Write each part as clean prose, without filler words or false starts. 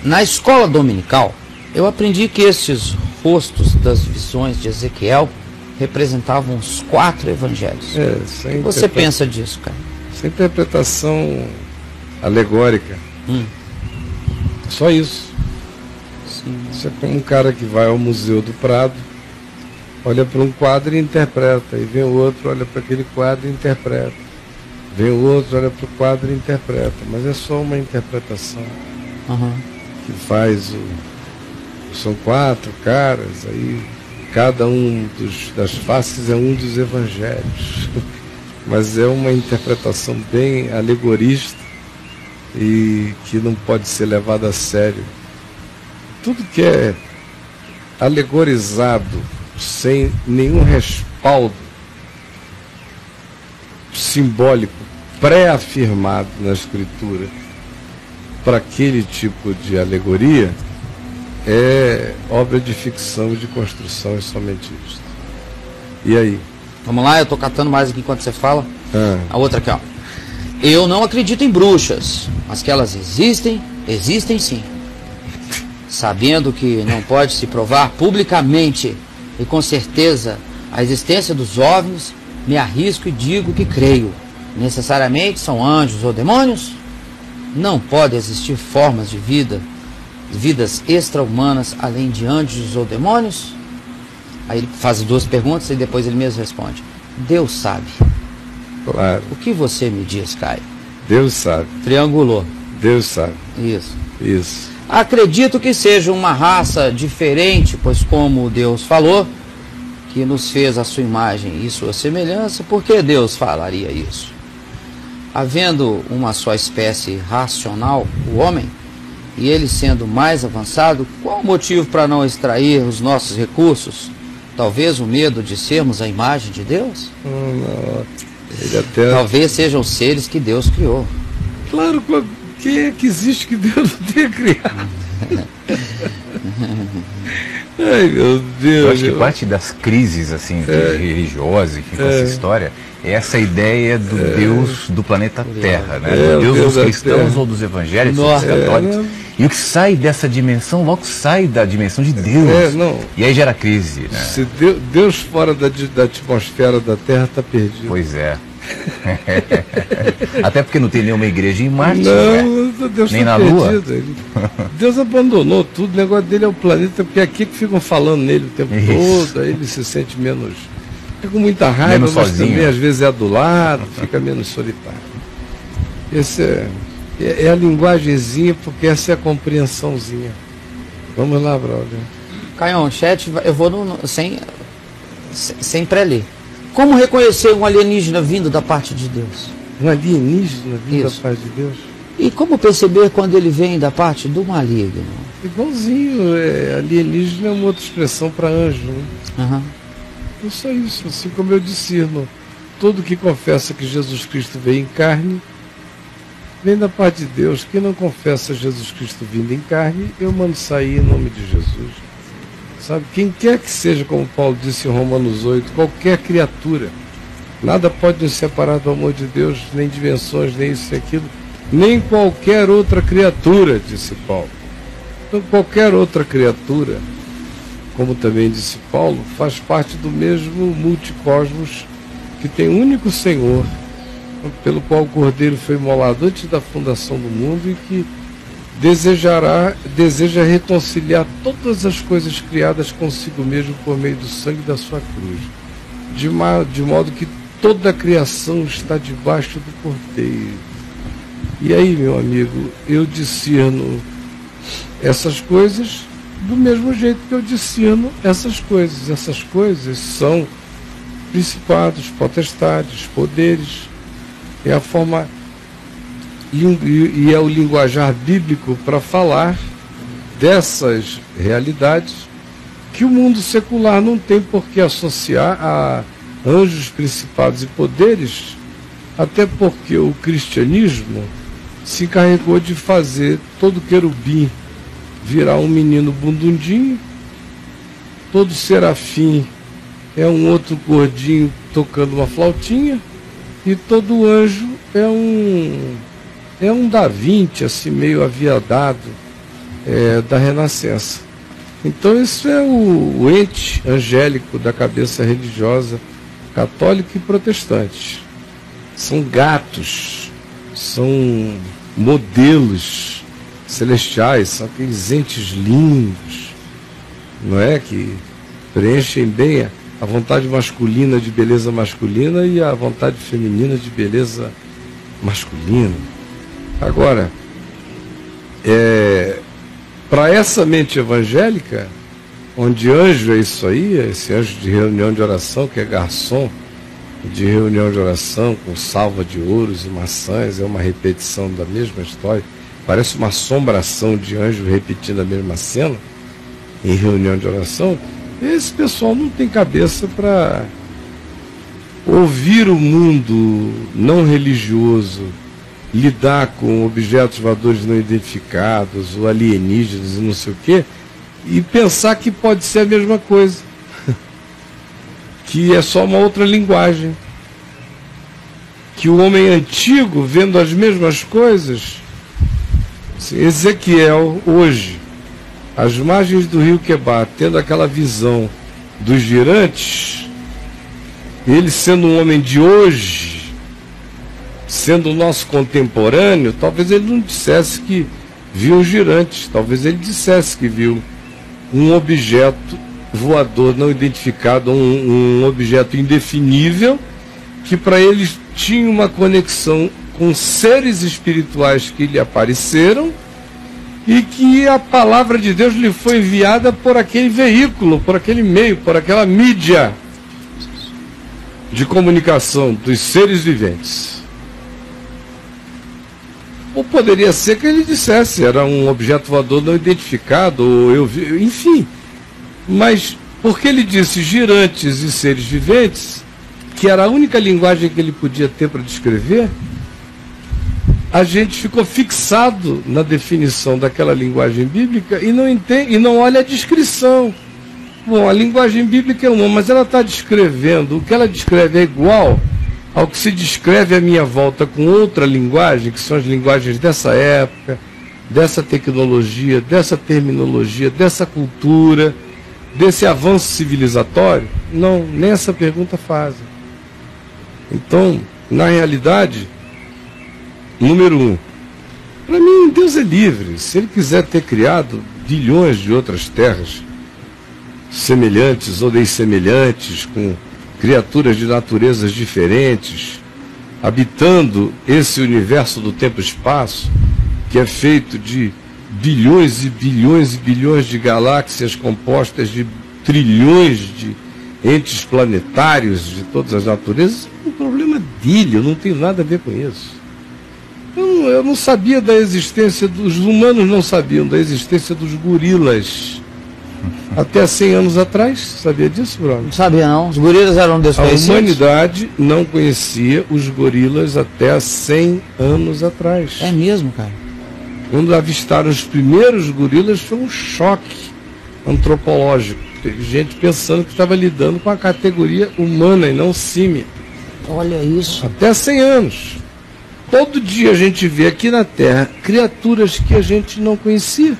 Na escola dominical, eu aprendi que estes rostos das visões de Ezequiel representavam os 4 evangelhos. O que você pensa disso, cara? Essa interpretação alegórica. Só isso. Sim. Isso é como um cara que vai ao Museu do Prado, olha para um quadro e interpreta, e vem o outro, olha para aquele quadro e interpreta, vem o outro, olha para o quadro e interpreta, mas é só uma interpretação que faz são 4 caras, aí cada um das faces é um dos evangelhos, mas é uma interpretação bem alegorista e que não pode ser levada a sério. Tudo que é alegorizado sem nenhum respaldo simbólico pré-afirmado na Escritura para aquele tipo de alegoria é obra de ficção e de construção, é somente isso. E aí? Vamos lá, eu tô catando mais aqui enquanto você fala. A outra aqui, ó. Eu não acredito em bruxas, mas que elas existem sim. Sabendo que não pode se provar publicamente e com certeza a existência dos OVNIs, me arrisco e digo que creio. Necessariamente são anjos ou demônios? Não pode existir formas de vidas extra-humanas além de anjos ou demônios? Aí ele faz 2 perguntas e depois ele mesmo responde. Deus sabe. Claro. O que você me diz, Caio? Deus sabe. Triangulou. Deus sabe. Isso. Acredito que seja uma raça diferente, pois como Deus falou, que nos fez a sua imagem e sua semelhança, por que Deus falaria isso? Havendo uma só espécie racional, o homem, e ele sendo mais avançado, qual o motivo para não extrair os nossos recursos? Talvez o medo de sermos a imagem de Deus? Não. Talvez sejam os seres que Deus criou. Claro, quem é que existe que Deus não tenha criado? Ai, meu Deus. Eu acho que parte das crises assim, religiosas enfim, com essa história é essa ideia do Deus do planeta Terra, né? Do Deus dos cristãos ou dos evangélicos, dos católicos. E o que sai dessa dimensão, logo sai da dimensão de Deus. E aí gera crise. Né? Se Deus fora da atmosfera da Terra está perdido. Pois é. Até porque não tem nenhuma igreja em Marte, Deus nem tá na Lua. Deus abandonou tudo, o negócio dele é o planeta, porque aqui que ficam falando nele o tempo todo, aí ele se sente menos, com muita raiva, menos mas sozinho. também às vezes é adulado, fica menos solitário. Esse é a linguagenzinha, porque essa é a compreensãozinha. Vamos lá, brother. Caio, chat, eu vou sem pré-ler. Como reconhecer um alienígena vindo da parte de Deus? Um alienígena vindo da parte de Deus? E como perceber quando ele vem da parte do maligno? Igualzinho, alienígena é uma outra expressão para anjo, né? É só isso, assim como eu discerno. Todo que confessa que Jesus Cristo veio em carne, vem da parte de Deus. Quem não confessa Jesus Cristo vindo em carne, eu mando sair em nome de Jesus. Sabe, quem quer que seja, como Paulo disse em Romanos 8, qualquer criatura, nada pode nos separar do amor de Deus, nem dimensões, nem isso e aquilo, nem qualquer outra criatura, disse Paulo. Então qualquer outra criatura, como também disse Paulo, faz parte do mesmo multicosmos que tem um único Senhor, pelo qual o Cordeiro foi imolado antes da fundação do mundo e que deseja reconciliar todas as coisas criadas consigo mesmo por meio do sangue da sua cruz, de modo que toda a criação está debaixo do Cordeiro. E aí, meu amigo, eu discerno essas coisas do mesmo jeito que eu discerno essas coisas. Essas coisas são principados, potestades, poderes. É a forma e é o linguajar bíblico para falar dessas realidades que o mundo secular não tem por que associar a anjos, principados e poderes, até porque o cristianismo se encarregou de fazer todo querubim virar um menino bundundinho, todo serafim é um outro gordinho tocando uma flautinha, e todo anjo é um Da Vinci, assim, meio aviadado, da renascença. Então isso é o ente angélico da cabeça religiosa católica e protestante. São gatos, são modelos celestiais, são aqueles entes lindos, não é? Que preenchem bem a vontade masculina de beleza masculina e a vontade feminina de beleza masculina. Agora, para essa mente evangélica, onde anjo é isso aí, esse anjo de reunião de oração, que é garçom de reunião de oração, com salva de ouros e maçãs, é uma repetição da mesma história, parece uma assombração de anjo repetindo a mesma cena em reunião de oração. Esse pessoal não tem cabeça para ouvir o mundo não religioso lidar com objetos voadores não identificados, ou alienígenas e não sei o quê, e pensar que pode ser a mesma coisa, que é só uma outra linguagem, que o homem antigo, vendo as mesmas coisas, Ezequiel, hoje, às margens do rio Quebar, tendo aquela visão dos girantes, ele sendo um homem de hoje, sendo o nosso contemporâneo, talvez ele não dissesse que viu um girante, talvez ele dissesse que viu um objeto voador não identificado, um objeto indefinível, que para eles tinha uma conexão com seres espirituais que lhe apareceram e que a palavra de Deus lhe foi enviada por aquele veículo, por aquele meio, por aquela mídia de comunicação dos seres viventes. Ou poderia ser que ele dissesse, era um objeto voador não identificado, ou eu vi, enfim. Mas, porque ele disse girantes e seres viventes, que era a única linguagem que ele podia ter para descrever, a gente ficou fixado na definição daquela linguagem bíblica e não entende, e não olha a descrição. Bom, a linguagem bíblica é uma, mas ela está descrevendo, o que ela descreve é igual ao que se descreve à minha volta com outra linguagem, que são as linguagens dessa época, dessa tecnologia, dessa terminologia, dessa cultura, desse avanço civilizatório? Não, nem essa pergunta fazem. Então, na realidade, número 1, para mim Deus é livre. Se ele quiser ter criado bilhões de outras terras semelhantes ou dessemelhantes, com criaturas de naturezas diferentes, habitando esse universo do tempo e espaço, que é feito de bilhões e bilhões e bilhões de galáxias compostas de trilhões de entes planetários de todas as naturezas, é um problema dele, eu não tenho nada a ver com isso. Eu não sabia da existência dos humanos, não sabiam da existência dos gorilas. Até 100 anos atrás, sabia disso, Bruno? Não sabia não, os gorilas eram desconhecidos. A humanidade não conhecia os gorilas até 100 anos atrás. É mesmo, cara? Quando avistaram os primeiros gorilas, foi um choque antropológico. Teve gente pensando que estava lidando com a categoria humana e não símia. Olha isso. Até 100 anos. Todo dia a gente vê aqui na Terra criaturas que a gente não conhecia.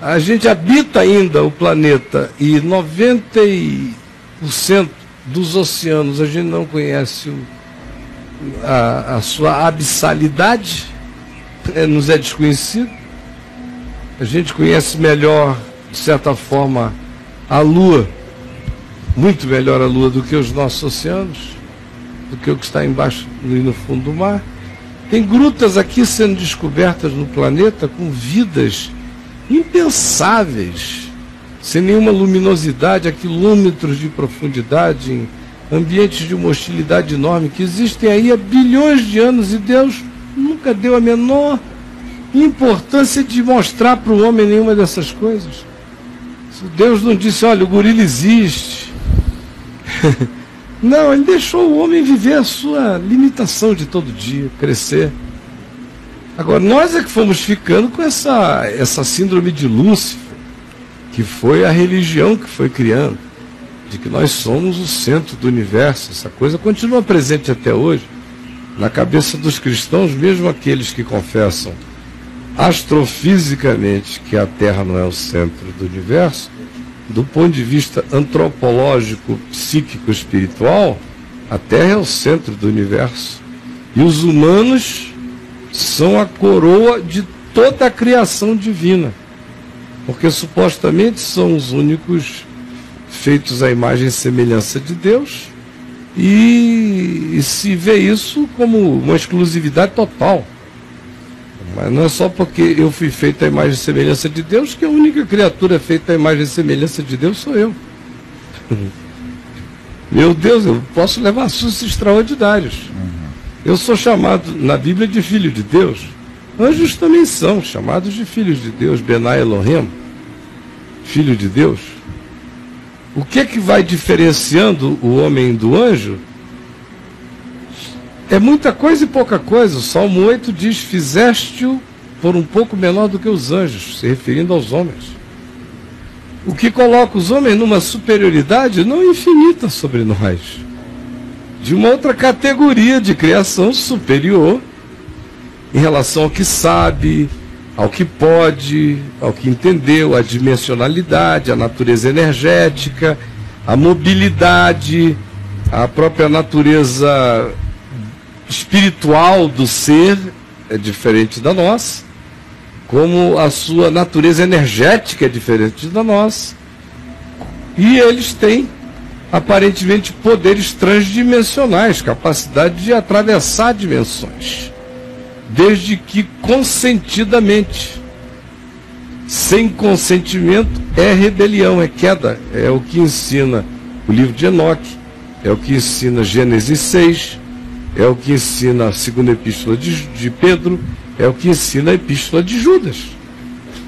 A gente habita ainda o planeta e 90% dos oceanos a gente não conhece a sua abissalidade, nos é desconhecido. A gente conhece melhor, de certa forma, a Lua, muito melhor a Lua do que os nossos oceanos, do que o que está embaixo e no fundo do mar. Tem grutas aqui sendo descobertas no planeta com vidas impensáveis, sem nenhuma luminosidade, a quilômetros de profundidade, em ambientes de uma hostilidade enorme, que existem aí há bilhões de anos, e Deus nunca deu a menor importância de mostrar para o homem nenhuma dessas coisas. Deus não disse, olha, o gorila existe. Não, ele deixou o homem viver a sua limitação de todo dia, crescer. Agora, nós é que fomos ficando com essa síndrome de Lúcifer, que foi a religião que foi criando, de que nós somos o centro do universo. Essa coisa continua presente até hoje, na cabeça dos cristãos, mesmo aqueles que confessam astrofisicamente que a Terra não é o centro do universo, do ponto de vista antropológico, psíquico, espiritual, a Terra é o centro do universo. E os humanos são a coroa de toda a criação divina. Porque supostamente são os únicos feitos à imagem e semelhança de Deus. E se vê isso como uma exclusividade total. Mas não é só porque eu fui feito à imagem e semelhança de Deus que a única criatura feita à imagem e semelhança de Deus sou eu. Meu Deus, eu posso levar sustos extraordinários. Eu sou chamado na Bíblia de filho de Deus. Anjos também são chamados de filhos de Deus. Benai Elohim, filho de Deus. O que é que vai diferenciando o homem do anjo? É muita coisa e pouca coisa. O Salmo 8 diz: fizeste-o por um pouco menor do que os anjos, se referindo aos homens. O que coloca os homens numa superioridade não infinita sobre nós, de uma outra categoria de criação superior em relação ao que sabe, ao que pode, ao que entendeu, a dimensionalidade, a natureza energética, a mobilidade, a própria natureza espiritual do ser é diferente da nossa, como a sua natureza energética é diferente da nossa. E eles têm, aparentemente, poderes transdimensionais, capacidade de atravessar dimensões, desde que consentidamente. Sem consentimento é rebelião, é queda. É o que ensina o livro de Enoque, é o que ensina Gênesis 6, é o que ensina a segunda epístola de Pedro, é o que ensina a epístola de Judas.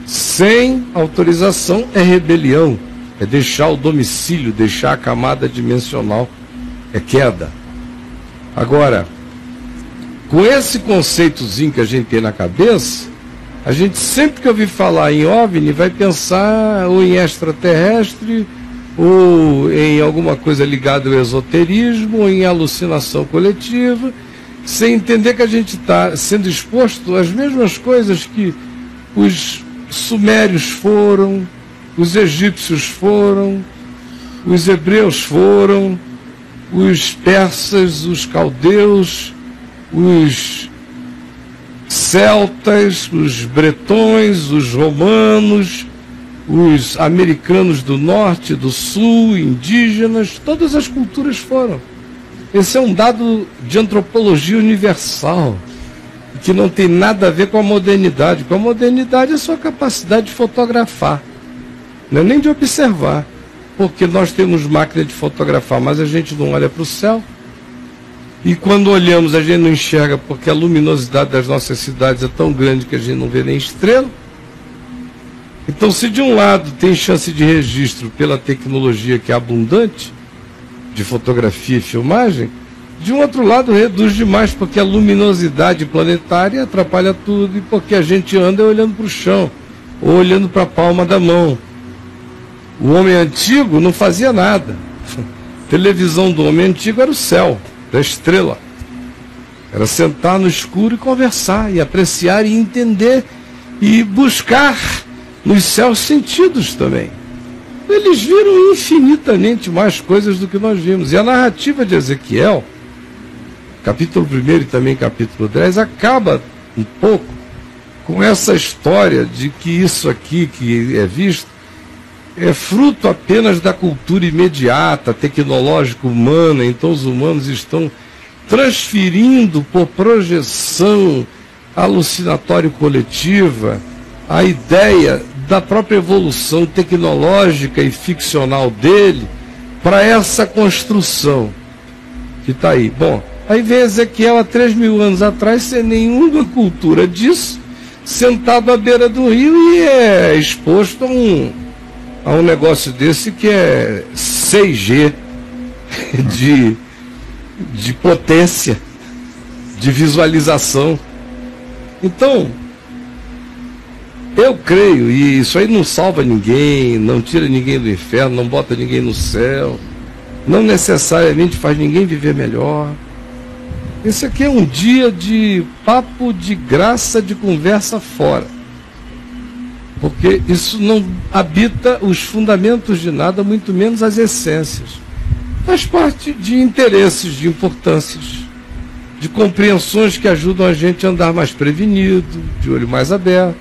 Sem autorização é rebelião, é deixar o domicílio, deixar a camada dimensional, é queda. Agora, com esse conceitozinho que a gente tem na cabeça, a gente sempre que ouvir falar em OVNI vai pensar ou em extraterrestre, ou em alguma coisa ligada ao esoterismo, ou em alucinação coletiva, sem entender que a gente está sendo exposto às mesmas coisas que os sumérios foram, os egípcios foram, os hebreus foram, os persas, os caldeus, os celtas, os bretões, os romanos, os americanos do norte, do sul, indígenas, todas as culturas foram. Esse é um dado de antropologia universal, que não tem nada a ver com a modernidade. Com a modernidade é só a capacidade de fotografar, não é nem de observar, porque nós temos máquina de fotografar, mas a gente não olha para o céu. E quando olhamos, a gente não enxerga, porque a luminosidade das nossas cidades é tão grande que a gente não vê nem estrela. Então, se de um lado tem chance de registro pela tecnologia que é abundante, de fotografia e filmagem, de um outro lado reduz demais, porque a luminosidade planetária atrapalha tudo, e porque a gente anda olhando para o chão, ou olhando para a palma da mão. O homem antigo não fazia nada. A televisão do homem antigo era o céu, da estrela. Era sentar no escuro e conversar, e apreciar, e entender, e buscar nos céus sentidos também. Eles viram infinitamente mais coisas do que nós vimos. E a narrativa de Ezequiel, capítulo 1 e também capítulo 10, acaba um pouco com essa história de que isso aqui que é visto é fruto apenas da cultura imediata, tecnológica, humana. Então os humanos estão transferindo por projeção alucinatória coletiva a ideia da própria evolução tecnológica e ficcional dele para essa construção que está aí. Bom, aí vem Ezequiel há 3.000 anos atrás, sem nenhuma cultura disso, sentado à beira do rio, e é exposto a um negócio desse que é 6G de potência, de visualização. Então, eu creio, e isso aí não salva ninguém, não tira ninguém do inferno, não bota ninguém no céu, não necessariamente faz ninguém viver melhor, Esse aqui é um dia de papo de graça, de conversa fora. Porque isso não habita os fundamentos de nada, muito menos as essências. Faz parte de interesses, de importâncias, de compreensões que ajudam a gente a andar mais prevenido, de olho mais aberto.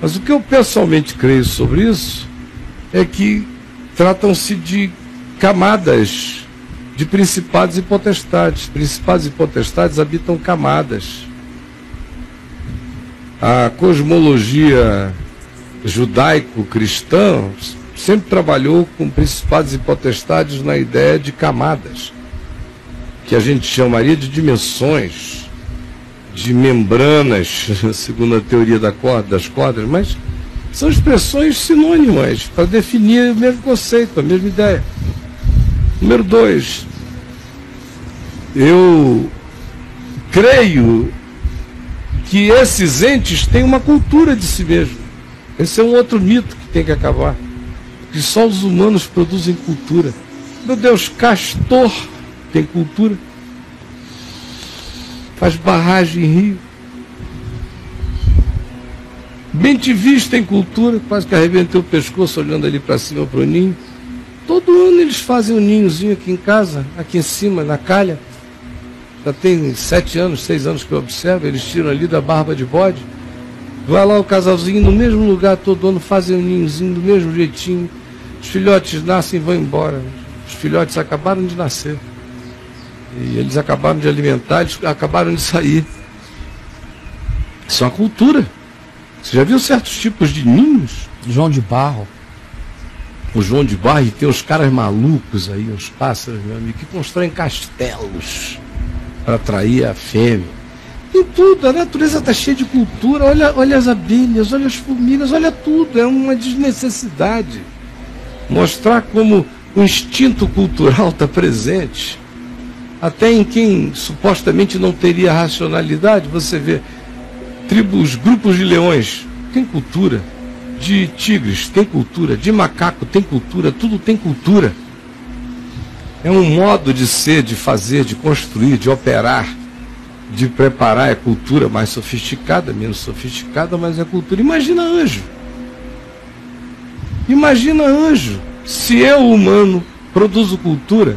Mas o que eu pessoalmente creio sobre isso é que tratam-se de camadas de principados e potestades. Principados e potestades habitam camadas. A cosmologia judaico-cristã sempre trabalhou com principados e potestades na ideia de camadas, que a gente chamaria de dimensões, de membranas, segundo a teoria das cordas, mas são expressões sinônimas para definir o mesmo conceito, a mesma ideia. Número 2, eu creio que esses entes têm uma cultura de si mesmos. Esse é um outro mito que tem que acabar. Que só os humanos produzem cultura. Meu Deus, castor tem cultura. Faz barragem em rio. Bem-te-vis tem cultura. Quase que arrebentei o pescoço olhando ali para cima para o ninho. Todo ano eles fazem um ninhozinho aqui em casa, aqui em cima, na calha. Já tem 7 anos, 6 anos que eu observo. Eles tiram ali da barba de bode. Vai lá o casalzinho no mesmo lugar todo ano, fazem um ninhozinho do mesmo jeitinho. Os filhotes nascem e vão embora. Os filhotes acabaram de nascer. E eles acabaram de alimentar, eles acabaram de sair. Isso é uma cultura. Você já viu certos tipos de ninhos? João de Barro. O João de Barro, e tem uns caras malucos aí, uns pássaros, meu amigo, que constroem castelos para atrair a fêmea. Em tudo, a natureza está cheia de cultura. Olha as abelhas, olha as formigas, olha tudo. É uma desnecessidade. Mostrar como o instinto cultural está presente. Até em quem supostamente não teria racionalidade, você vê tribos, grupos de leões, tem cultura. De tigres, tem cultura. De macaco, tem cultura. Tudo tem cultura. É um modo de ser, de fazer, de construir, de operar, de preparar. É cultura mais sofisticada, menos sofisticada, mas é cultura. Imagina anjo. Imagina anjo. Se eu, humano, produzo cultura,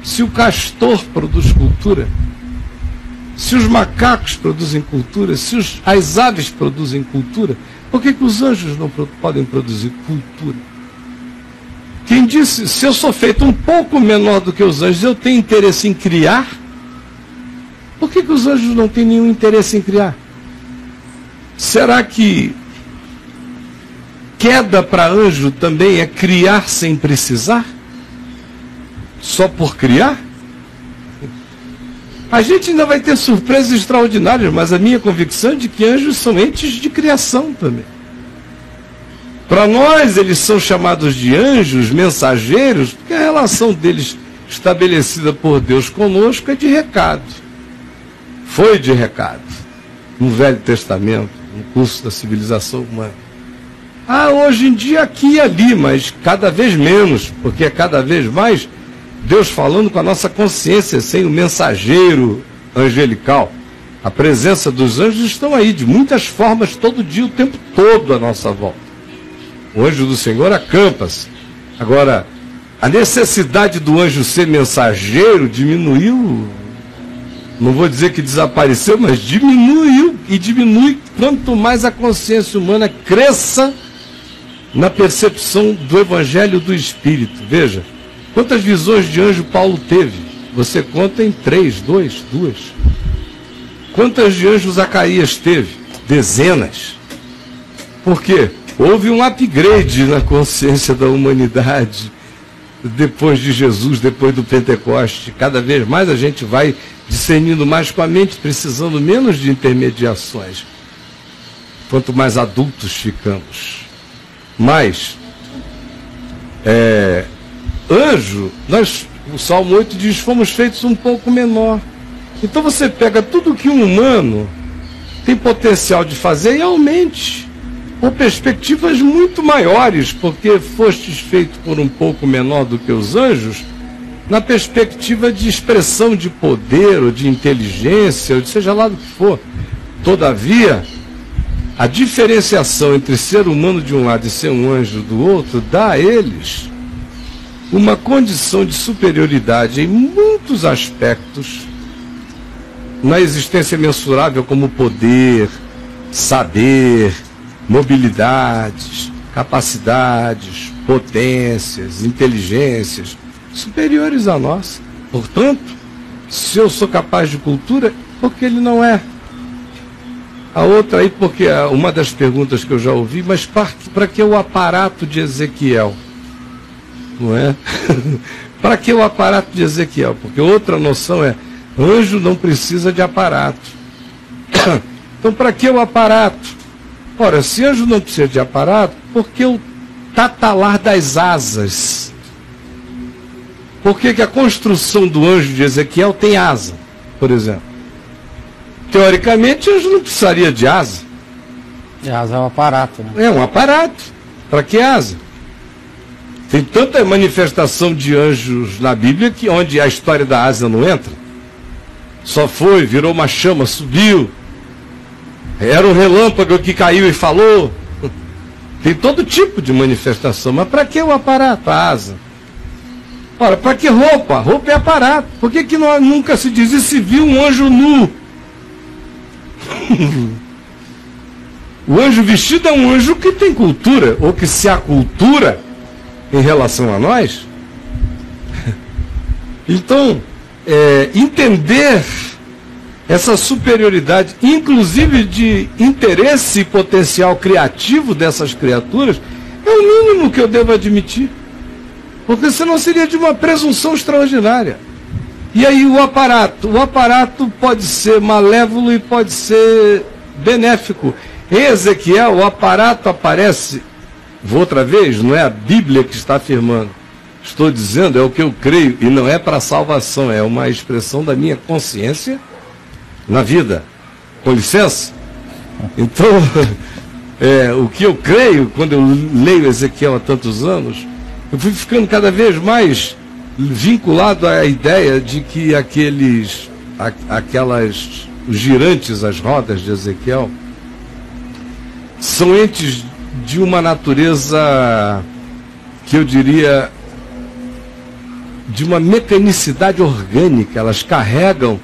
se o castor produz cultura, se os macacos produzem cultura, se as aves produzem cultura, por que os anjos não podem produzir cultura? Quem disse, se eu sou feito um pouco menor do que os anjos, eu tenho interesse em criar? Por que os anjos não têm nenhum interesse em criar? Será que queda para anjo também é criar sem precisar? Só por criar? A gente ainda vai ter surpresas extraordinárias, mas a minha convicção é de que anjos são entes de criação também. Para nós, eles são chamados de anjos, mensageiros, porque a relação deles estabelecida por Deus conosco é de recado. Foi de recado. No Velho Testamento, no curso da civilização humana. Hoje em dia aqui e ali, mas cada vez menos, porque é cada vez mais Deus falando com a nossa consciência, sem o mensageiro angelical. A presença dos anjos estão aí, de muitas formas, todo dia, o tempo todo à nossa volta. O anjo do Senhor acampa-se. Agora, a necessidade do anjo ser mensageiro diminuiu, não vou dizer que desapareceu, mas diminuiu, e diminui quanto mais a consciência humana cresça na percepção do Evangelho do Espírito. Veja, quantas visões de anjo Paulo teve? Você conta em 3, 2. Quantas de anjo Zacarias teve? Dezenas. Por quê? Houve um upgrade na consciência da humanidade depois de Jesus, depois do Pentecoste. Cada vez mais a gente vai discernindo mais com a mente, precisando menos de intermediações. Quanto mais adultos ficamos. Mas, anjo, o Salmo 8 diz, fomos feitos um pouco menor. Então você pega tudo que um humano tem potencial de fazer e aumente, com perspectivas muito maiores, porque fostes feito por um pouco menor do que os anjos, na perspectiva de expressão de poder, ou de inteligência, ou de seja lá do que for. Todavia, a diferenciação entre ser humano de um lado e ser um anjo do outro dá a eles uma condição de superioridade em muitos aspectos, na existência mensurável como poder, saber, mobilidades, capacidades, potências, inteligências, superiores à nossa. Portanto, se eu sou capaz de cultura, porque ele não é. A outra aí, porque uma das perguntas que eu já ouvi, mas para que o aparato de Ezequiel? Não é? Para que o aparato de Ezequiel? Porque outra noção é, anjo não precisa de aparato. Então, para que o aparato? Ora, se anjo não precisa de aparato, por que o tatalar das asas? Por que a construção do anjo de Ezequiel tem asa, por exemplo? Teoricamente, o anjo não precisaria de asa. E asa é um aparato, né? É um aparato. Para que asa? Tem tanta manifestação de anjos na Bíblia que onde a história da asa não entra. Só foi, virou uma chama, subiu. Era um relâmpago que caiu e falou. Tem todo tipo de manifestação. Mas para que o aparato, a asa? Ora, para que roupa? Roupa é aparato. Por que nunca se diz, e se viu um anjo nu? O anjo vestido é um anjo que tem cultura, ou que se há cultura em relação a nós. Então, entender essa superioridade, inclusive de interesse e potencial criativo dessas criaturas, é o mínimo que eu devo admitir. Porque senão seria de uma presunção extraordinária. E aí o aparato pode ser malévolo e pode ser benéfico. Em Ezequiel, o aparato aparece, vou outra vez, não é a Bíblia que está afirmando. Estou dizendo, é o que eu creio, e não é para salvação, é uma expressão da minha consciência na vida. Com licença? Então, o que eu creio, quando eu leio Ezequiel há tantos anos, eu fui ficando cada vez mais vinculado à ideia de que os girantes, as rodas de Ezequiel, são entes de uma natureza que eu diria de uma mecanicidade orgânica. Elas carregam,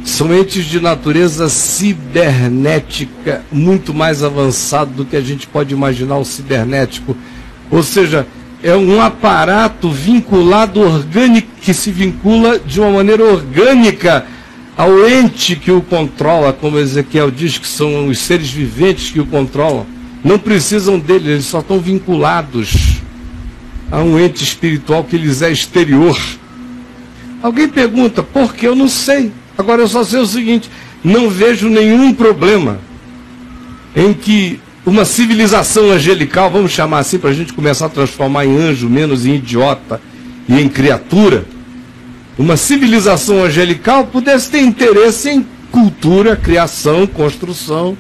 são entes de natureza cibernética, muito mais avançado do que a gente pode imaginar o cibernético. Ou seja, é um aparato vinculado orgânico, que se vincula de uma maneira orgânica ao ente que o controla, como Ezequiel diz, que são os seres viventes que o controlam. Não precisam dele, eles só estão vinculados a um ente espiritual que lhes é exterior. Alguém pergunta, por que? Eu não sei. Agora eu só sei o seguinte, não vejo nenhum problema em que uma civilização angelical, vamos chamar assim, para a gente começar a transformar em anjo, menos em idiota e em criatura, uma civilização angelical pudesse ter interesse em cultura, criação, construção,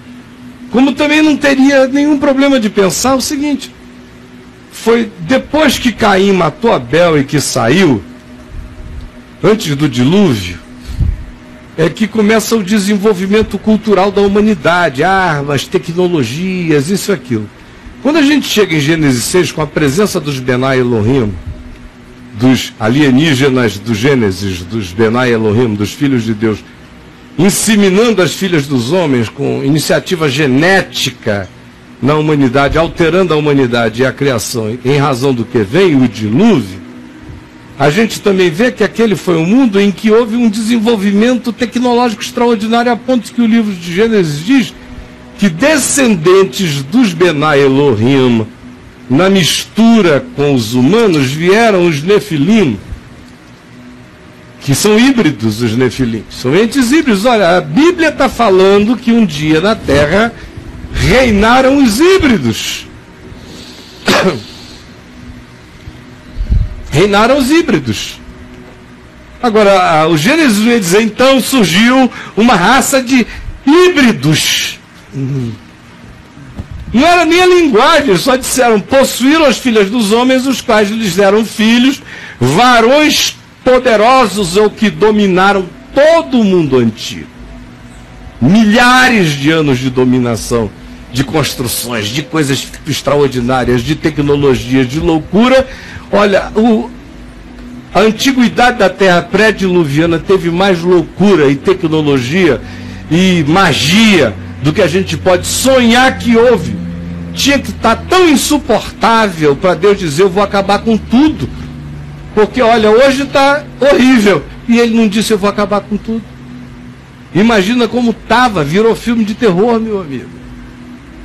como também não teria nenhum problema de pensar o seguinte, foi depois que Caim matou Abel e que saiu, antes do dilúvio, é que começa o desenvolvimento cultural da humanidade, armas, tecnologias, isso e aquilo. Quando a gente chega em Gênesis 6, com a presença dos Benai Elohim, dos alienígenas do Gênesis, dos Benai Elohim, dos filhos de Deus, inseminando as filhas dos homens com iniciativa genética na humanidade, alterando a humanidade e a criação, em razão do que vem o dilúvio, a gente também vê que aquele foi um mundo em que houve um desenvolvimento tecnológico extraordinário, a ponto que o livro de Gênesis diz que descendentes dos Benai Elohim, na mistura com os humanos, vieram os Nefilim, que são híbridos, os Nefilim, são entes híbridos. Olha, a Bíblia está falando que um dia na Terra reinaram os híbridos. Reinaram os híbridos. Agora, o Gênesis vai dizer, então surgiu uma raça de híbridos. Não era nem a linguagem, só disseram, possuíram as filhas dos homens, os quais lhes deram filhos, varões poderosos ou que dominaram todo o mundo antigo. Milhares de anos de dominação, de construções, de coisas extraordinárias, de tecnologias, de loucura. Olha, a antiguidade da Terra pré-diluviana teve mais loucura e tecnologia e magia do que a gente pode sonhar que houve. Tinha que estar tão insuportável para Deus dizer: eu vou acabar com tudo. Porque, olha, hoje está horrível. E ele não disse: eu vou acabar com tudo. Imagina como estava, virou filme de terror, meu amigo.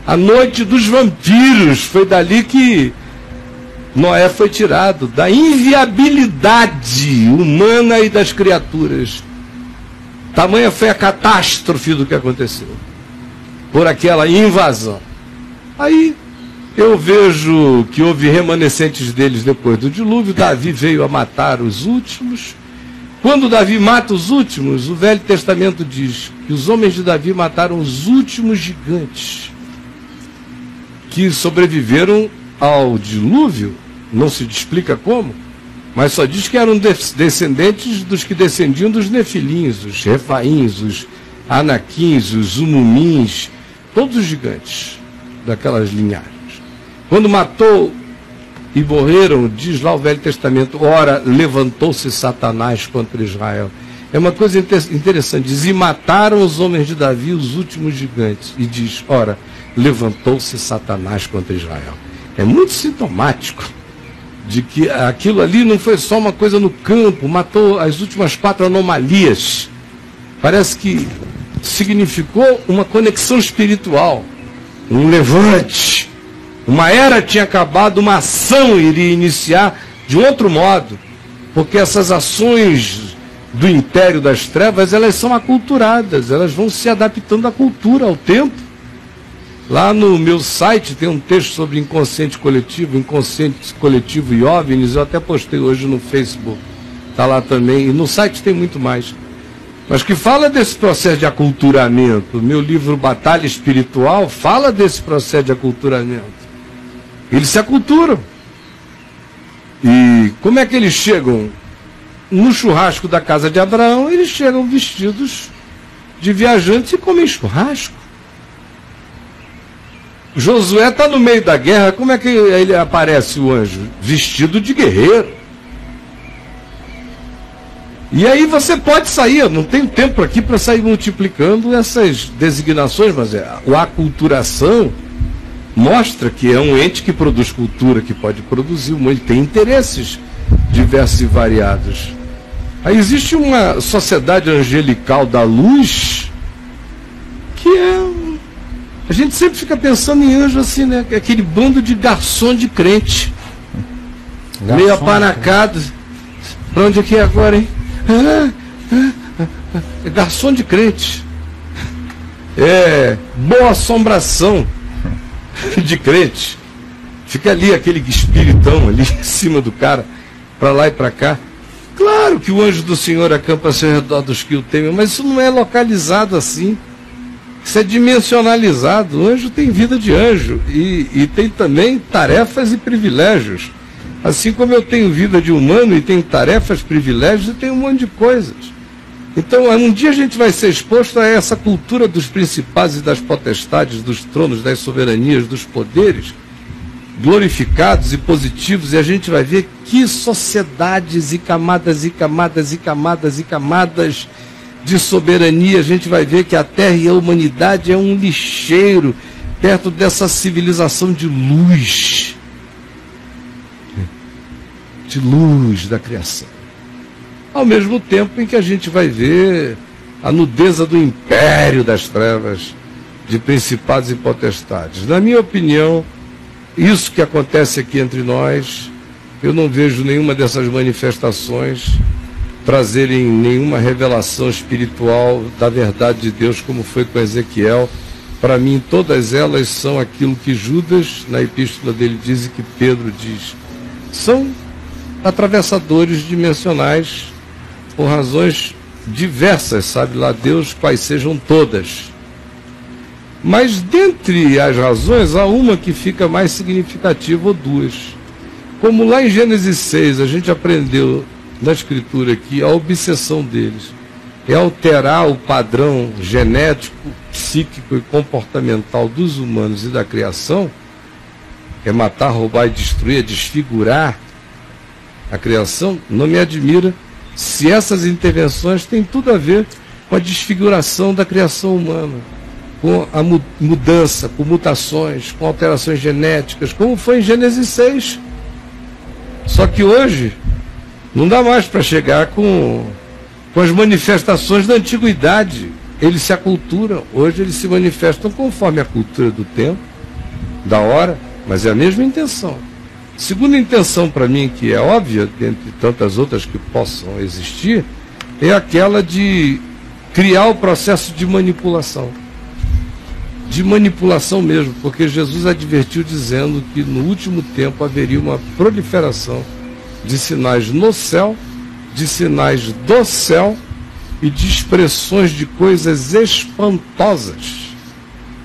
A noite dos vampiros, foi dali que Noé foi tirado, da inviabilidade humana e das criaturas. Tamanha foi a catástrofe do que aconteceu, por aquela invasão. Aí eu vejo que houve remanescentes deles depois do dilúvio. Davi veio a matar os últimos. Quando Davi mata os últimos, o Velho Testamento diz que os homens de Davi mataram os últimos gigantes que sobreviveram ao dilúvio. Não se explica como, mas só diz que eram descendentes dos que descendiam dos nefilins, os refaíns, os anaquins, os umumins, todos os gigantes daquelas linhagens. Quando matou e morreram, diz lá o Velho Testamento, ora, levantou-se Satanás contra Israel. É uma coisa interessante, diz: e mataram os homens de Davi os últimos gigantes. E diz, ora, levantou-se Satanás contra Israel. É muito sintomático de que aquilo ali não foi só uma coisa no campo, matou as últimas 4 anomalias. Parece que significou uma conexão espiritual, um levante. Uma era tinha acabado, uma ação iria iniciar de outro modo, porque essas ações do império das trevas, elas são aculturadas, elas vão se adaptando à cultura, ao tempo. Lá no meu site tem um texto sobre inconsciente coletivo e OVNIs, eu até postei hoje no Facebook, está lá também, e no site tem muito mais. Mas que fala desse processo de aculturamento. Meu livro Batalha Espiritual fala desse processo de aculturamento. Eles se aculturam. E como é que eles chegam? No churrasco da casa de Abraão, eles chegam vestidos de viajantes e comem churrasco. Josué está no meio da guerra, como é que ele aparece, o anjo? Vestido de guerreiro. E aí você pode sair, eu não tenho tempo aqui para sair multiplicando essas designações, mas a aculturação mostra que é um ente que produz cultura, que pode produzir ele tem interesses diversos e variados. Aí existe uma sociedade angelical da luz, que a gente sempre fica pensando em anjo assim, né? Aquele bando de garçom de crente, meio apanacado. Para onde é que é agora, hein? É garçom de crente. É boa assombração de crente. Fica ali aquele espiritão ali em cima do cara, para lá e para cá. Claro que o anjo do Senhor acampa-se ao redor dos que o temem, mas isso não é localizado assim. Isso é dimensionalizado. O anjo tem vida de anjo e tem também tarefas e privilégios. Assim como eu tenho vida de humano e tenho tarefas, privilégios e tenho um monte de coisas. Então, um dia a gente vai ser exposto a essa cultura dos principados e das potestades, dos tronos, das soberanias, dos poderes, glorificados e positivos, e a gente vai ver que sociedades e camadas e camadas e camadas e camadas de soberania. A gente vai ver que a Terra e a humanidade é um lixeiro perto dessa civilização de luz da criação. Ao mesmo tempo em que a gente vai ver a nudeza do império das trevas, de principados e potestades. Na minha opinião, isso que acontece aqui entre nós, eu não vejo nenhuma dessas manifestações trazerem nenhuma revelação espiritual da verdade de Deus, como foi com Ezequiel. Para mim, todas elas são aquilo que Judas, na epístola dele, diz e que Pedro diz. São atravessadores dimensionais por razões diversas, sabe lá Deus quais sejam todas. Mas dentre as razões, há uma que fica mais significativa, ou duas. Como lá em Gênesis 6 a gente aprendeu na Escritura aqui, a obsessão deles é alterar o padrão genético, psíquico e comportamental dos humanos e da criação, é matar, roubar e destruir, é desfigurar a criação, não me admira se essas intervenções têm tudo a ver com a desfiguração da criação humana, com a mudança, com mutações, com alterações genéticas, como foi em Gênesis 6. Só que hoje não dá mais para chegar com as manifestações da antiguidade. Eles se aculturam, hoje eles se manifestam conforme a cultura do tempo, da hora, mas é a mesma intenção. Segunda intenção para mim, que é óbvia, dentre tantas outras que possam existir, é aquela de criar o processo de manipulação. De manipulação mesmo, porque Jesus advertiu dizendo que no último tempo haveria uma proliferação de sinais no céu, de sinais do céu e de expressões de coisas espantosas.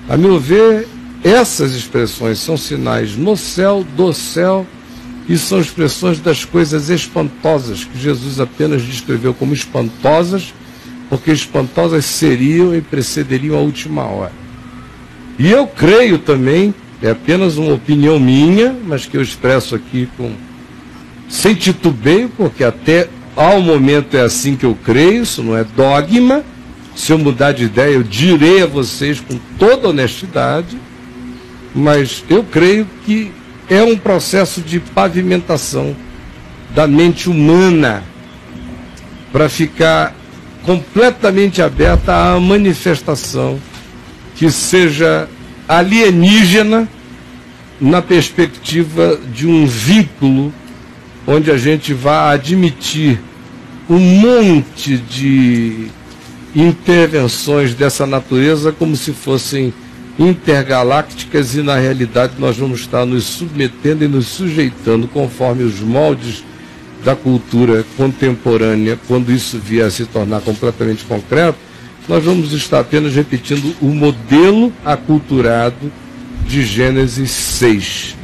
A meu ver, essas expressões são sinais no céu, do céu, e são expressões das coisas espantosas, que Jesus apenas descreveu como espantosas, porque espantosas seriam e precederiam a última hora. E eu creio também, é apenas uma opinião minha, mas que eu expresso aqui sem titubeio, porque até ao momento é assim que eu creio, isso não é dogma. Se eu mudar de ideia, eu direi a vocês com toda honestidade, mas eu creio que é um processo de pavimentação da mente humana para ficar completamente aberta à manifestação que seja alienígena na perspectiva de um vínculo onde a gente vai admitir um monte de intervenções dessa natureza como se fossem intergalácticas, e na realidade nós vamos estar nos submetendo e nos sujeitando conforme os moldes da cultura contemporânea. Quando isso vier a se tornar completamente concreto, nós vamos estar apenas repetindo o modelo aculturado de Gênesis 6.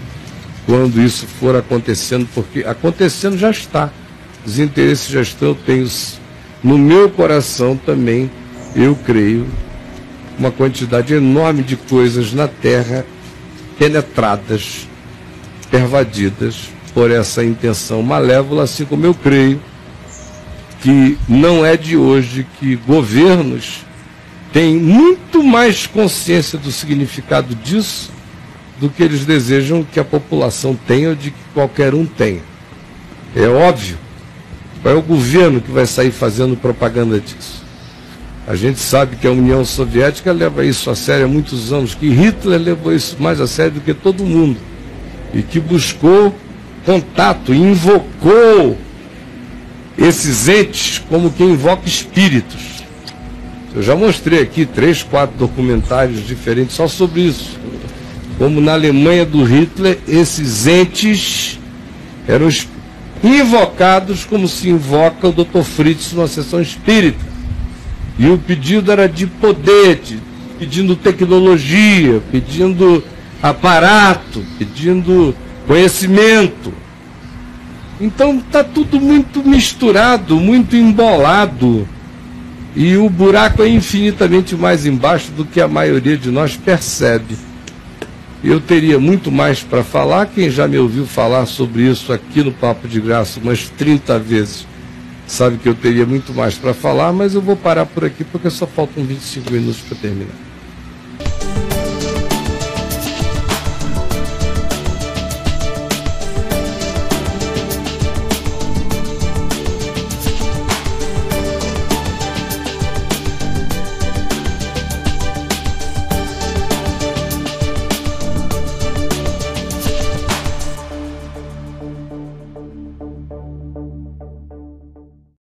Quando isso for acontecendo, porque acontecendo já está, os interesses já estão, eu tenho no meu coração também, eu creio, uma quantidade enorme de coisas na Terra penetradas, pervadidas por essa intenção malévola, assim como eu creio que não é de hoje que governos têm muito mais consciência do significado disso do que eles desejam que a população tenha ou de que qualquer um tenha. É óbvio. Qual é o governo que vai sair fazendo propaganda disso? A gente sabe que a União Soviética leva isso a sério há muitos anos, que Hitler levou isso mais a sério do que todo mundo, e que buscou contato, invocou esses entes como quem invoca espíritos. Eu já mostrei aqui 3, 4 documentários diferentes só sobre isso. Como na Alemanha do Hitler, esses entes eram invocados como se invoca o Dr. Fritz numa sessão espírita. E o pedido era de poder, pedindo tecnologia, pedindo aparato, pedindo conhecimento. Então está tudo muito misturado, muito embolado. E o buraco é infinitamente mais embaixo do que a maioria de nós percebe. Eu teria muito mais para falar. Quem já me ouviu falar sobre isso aqui no Papo de Graça umas 30 vezes sabe que eu teria muito mais para falar, mas eu vou parar por aqui porque só faltam 25 minutos para terminar.